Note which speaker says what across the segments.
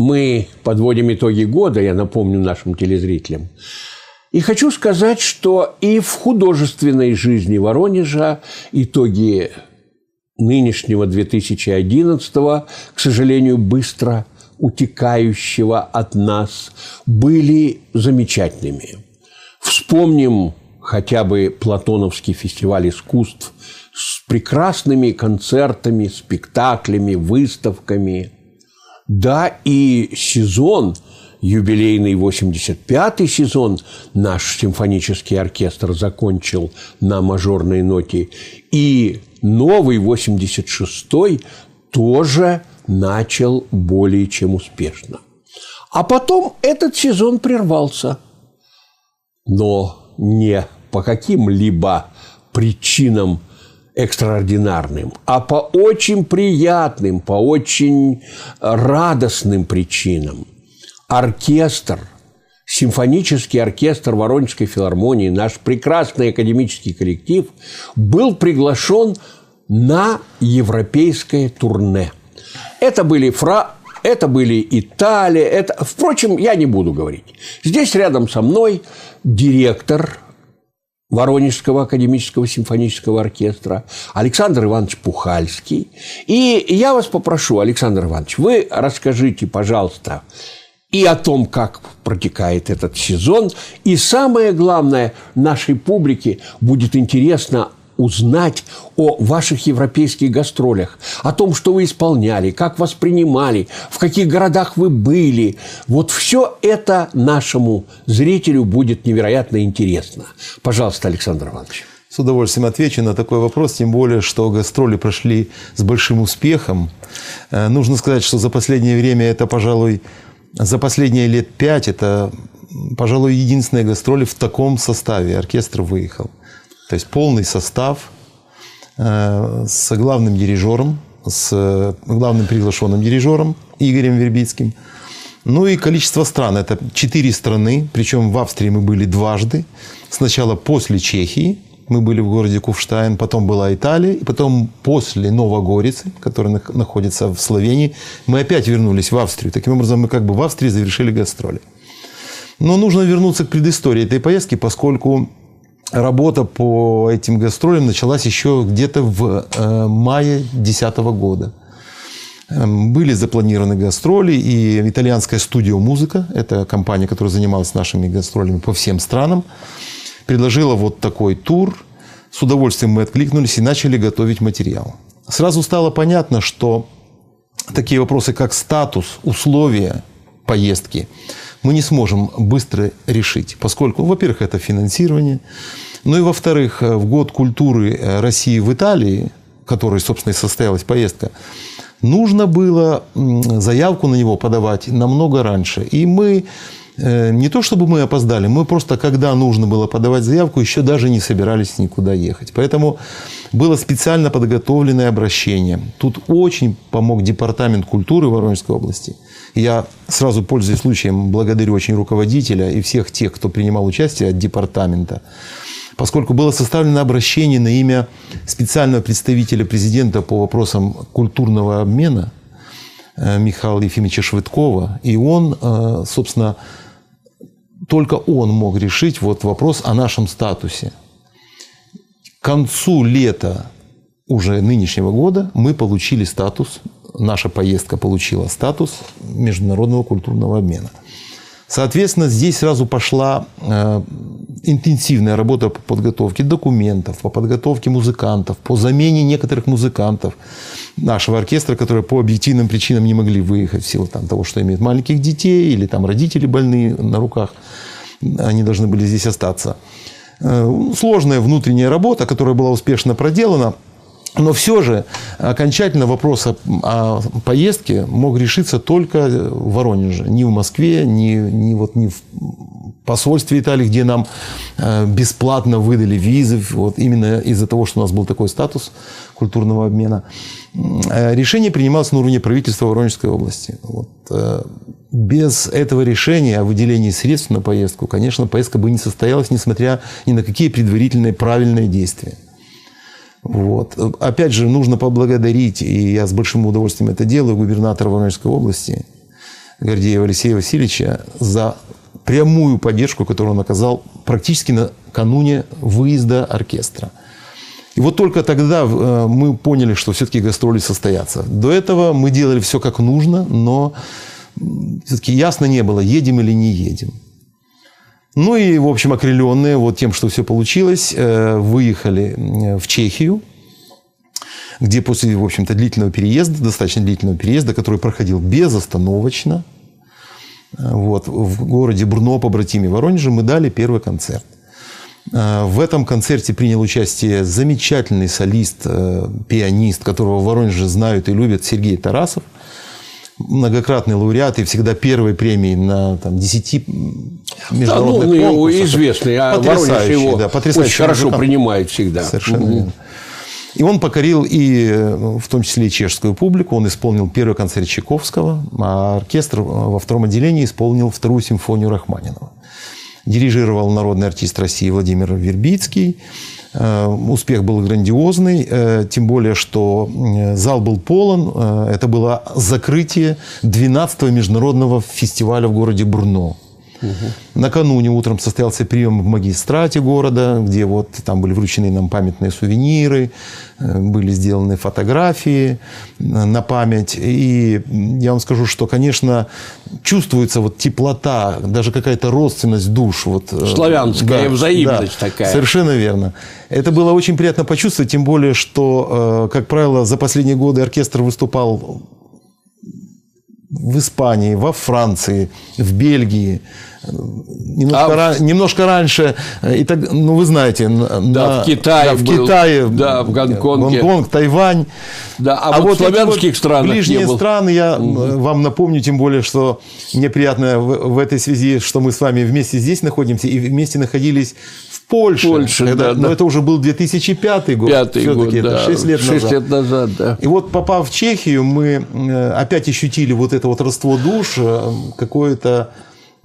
Speaker 1: мы подводим итоги года, я напомню нашим телезрителям. И хочу сказать, что и в художественной жизни Воронежа итоги нынешнего 2011-го, к сожалению, быстро утекающего от нас, были замечательными. Вспомним хотя бы Платоновский фестиваль искусств с прекрасными концертами, спектаклями, выставками. Да, и сезон, юбилейный 85-й сезон, наш симфонический оркестр закончил на мажорной ноте. И новый 86-й тоже начал более чем успешно. А потом этот сезон прервался. Но не по каким-либо причинам экстраординарным, а по очень приятным, по очень радостным причинам. Оркестр, симфонический оркестр Воронежской филармонии, наш прекрасный академический коллектив, был приглашен на европейское турне. Это были Италия. Впрочем, я не буду говорить. Здесь рядом со мной директор Воронежского академического симфонического оркестра Александр Иванович Пухальский. И я вас попрошу, Александр Иванович, вы расскажите, пожалуйста, и о том, как протекает этот сезон. И самое главное, нашей публике будет интересно узнать о ваших европейских гастролях, о том, что вы исполняли, как вас принимали, в каких городах вы были. Вот все это нашему зрителю будет невероятно интересно. Пожалуйста, Александр Иванович.
Speaker 2: С удовольствием отвечу на такой вопрос, тем более, что гастроли прошли с большим успехом. Нужно сказать, что за последнее время это, пожалуй, за последние лет 5 это, пожалуй, единственные гастроли в таком составе. Оркестр выехал. То есть полный состав с главным дирижером, с главным приглашенным дирижером Игорем Вербицким. Ну и количество стран. Это 4 страны, причем в Австрии мы были дважды. Сначала после Чехии, мы были в городе Куфштайн, потом была Италия, и потом после Новогорицы, которая находится в Словении, мы опять вернулись в Австрию. Таким образом, мы как бы в Австрии завершили гастроли. Но нужно вернуться к предыстории этой поездки, поскольку работа по этим гастролям началась еще где-то в мае 2010 года. Были запланированы гастроли, и итальянская студия «Музыка», это компания, которая занималась нашими гастролями по всем странам, предложила вот такой тур. С удовольствием мы откликнулись и начали готовить материал. Сразу стало понятно, что такие вопросы, как статус, условия поездки, мы не сможем быстро решить, поскольку, во-первых, это финансирование, ну и, во-вторых, в год культуры России в Италии, в которой, собственно, и состоялась поездка, нужно было заявку на него подавать намного раньше. И мы, не то чтобы мы опоздали, мы просто, когда нужно было подавать заявку, еще даже не собирались никуда ехать. Поэтому было специально подготовленное обращение. Тут очень помог Департамент культуры Воронежской области. Я сразу, пользуясь случаем, благодарю очень руководителя и всех тех, кто принимал участие от департамента, поскольку было составлено обращение на имя специального представителя президента по вопросам культурного обмена Михаила Ефимовича Швыдкова. И он, собственно, только он мог решить вот вопрос о нашем статусе. К концу лета уже нынешнего года мы получили статус, наша поездка получила статус международного культурного обмена. Соответственно, здесь сразу пошла интенсивная работа по подготовке документов, по подготовке музыкантов, по замене некоторых музыкантов нашего оркестра, которые по объективным причинам не могли выехать в силу того, что имеют маленьких детей или там родители больные на руках. Они должны были здесь остаться. Сложная внутренняя работа, которая была успешно проделана. Но все же окончательно вопрос о поездке мог решиться только в Воронеже. Ни в Москве, ни в посольстве Италии, где нам бесплатно выдали визы. Вот именно из-за того, что у нас был такой статус культурного обмена. Решение принималось на уровне правительства Воронежской области. Вот. Без этого решения о выделении средств на поездку, конечно, поездка бы не состоялась, несмотря ни на какие предварительные правильные действия. Вот. Опять же, нужно поблагодарить, и я с большим удовольствием это делаю, губернатора Воронежской области Гордеева Алексея Васильевича за прямую поддержку, которую он оказал практически накануне выезда оркестра. И вот только тогда мы поняли, что все-таки гастроли состоятся. До этого мы делали все как нужно, но все-таки ясно не было, едем или не едем. Ну и, в общем, окрыленные вот тем, что все получилось, выехали в Чехию, где после, в общем-то, длительного переезда, достаточно длительного переезда, который проходил безостановочно, вот, в городе Брно, побратиме Воронежа, мы дали первый концерт. В этом концерте принял участие замечательный солист, пианист, которого в Воронеже знают и любят, Сергей Тарасов, многократный лауреат и всегда первой премии на 10 международных конкурсах.
Speaker 1: Известный, а Воронеж его очень хорошо принимает всегда.
Speaker 2: Совершенно верно. И он покорил и в том числе и чешскую публику. Он исполнил первый концерт Чайковского, а оркестр во втором отделении исполнил вторую симфонию Рахманинова. Дирижировал народный артист России Владимир Вербицкий. Успех был грандиозный, тем более, что зал был полон. Это было закрытие 12-го международного фестиваля в городе Брно. Накануне утром состоялся прием в магистрате города, где вот там были вручены нам памятные сувениры, были сделаны фотографии на память. И я вам скажу, что, конечно, чувствуется вот теплота, даже какая-то родственность душ. Вот,
Speaker 1: славянская взаимность такая.
Speaker 2: Совершенно верно. Это было очень приятно почувствовать, тем более, что, как правило, за последние годы оркестр выступал в Испании, во Франции, в Бельгии, немножко раньше, и так, ну вы знаете,
Speaker 1: в Китае,
Speaker 2: в Китае,
Speaker 1: в Гонконге,
Speaker 2: Гонконг, Тайвань.
Speaker 1: Да, а вот в славянских странах
Speaker 2: ближние страны, я вам напомню, тем более, что мне приятно в этой связи, что мы с вами вместе здесь находимся и вместе находились в Польше. Но это уже был 2005 год.
Speaker 1: Все-таки это 6 лет назад. Да.
Speaker 2: И вот, попав в Чехию, мы опять ощутили вот это вот родство душ, какое-то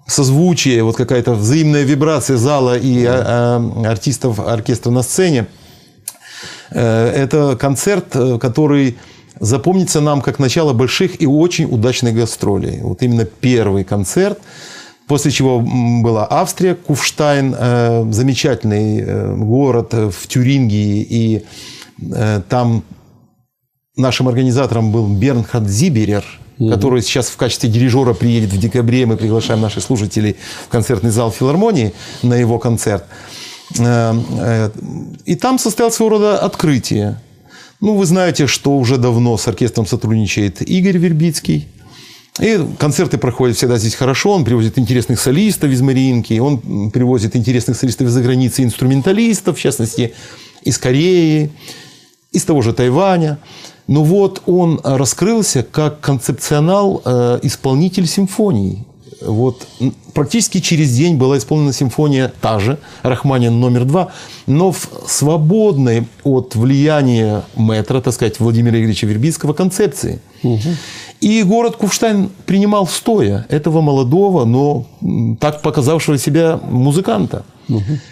Speaker 2: созвучие, вот какая-то взаимная вибрация зала и артистов оркестра на сцене. Это концерт, который запомнится нам как начало больших и очень удачных гастролей. Вот именно первый концерт. После чего была Австрия, Куфштайн, замечательный город в Тюрингии. И там нашим организатором был Бернхард Зиберер, который сейчас в качестве дирижера приедет в декабре. Мы приглашаем наших слушателей в концертный зал филармонии на его концерт. И там состоялось своего рода открытие. Ну, вы знаете, что уже давно с оркестром сотрудничает Игорь Вербицкий. И концерты проходят всегда здесь хорошо. Он привозит интересных солистов из Мариинки. Он привозит интересных солистов из-за границы, инструменталистов, в частности, из Кореи, из того же Тайваня. Но вот он раскрылся как концепционал-исполнитель симфоний. Вот практически через день была исполнена симфония та же, Рахманин номер 2, но в свободной от влияния мэтра, так сказать, Владимира Игоревича Вербицкого концепции. И город Куфштайн принимал стоя этого молодого, но так показавшего себя музыканта.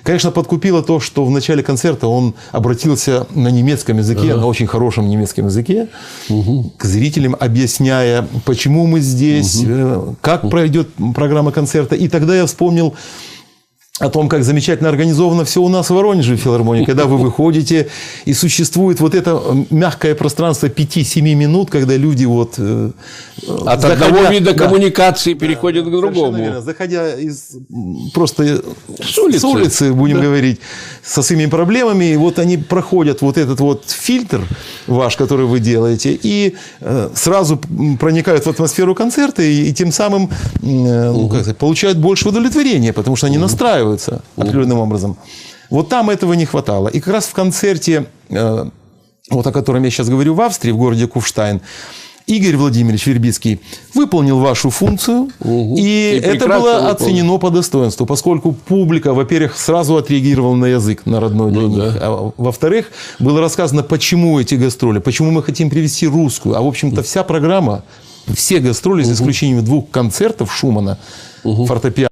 Speaker 2: Конечно, подкупило то, что в начале концерта он обратился на немецком языке, на очень хорошем немецком языке, к зрителям, объясняя, почему мы здесь, как пройдет программа концерта. И тогда я вспомнил о том, как замечательно организовано все у нас в Воронеже в филармонии, когда вы выходите, и существует вот это мягкое пространство 5-7 минут, когда люди вот...
Speaker 1: От одного вида коммуникации переходят к другому.
Speaker 2: Верно, заходя просто с улицы, будем говорить, со своими проблемами, и вот они проходят вот этот вот фильтр ваш, который вы делаете, и сразу проникают в атмосферу концерта, и тем самым получают больше удовлетворения, потому что они настраиваются определенным образом. Вот там этого не хватало. И как раз в концерте, вот о котором я сейчас говорю, в Австрии, в городе Куфштайн, Игорь Владимирович Вербицкий выполнил вашу функцию, и это было оценено по достоинству, поскольку публика, во-первых, сразу отреагировала на язык, на родной для них, а во-вторых, было рассказано, почему эти гастроли, почему мы хотим привезти русскую, а в общем-то вся программа, все гастроли, за исключением 2 концертов Шумана, фортепиано,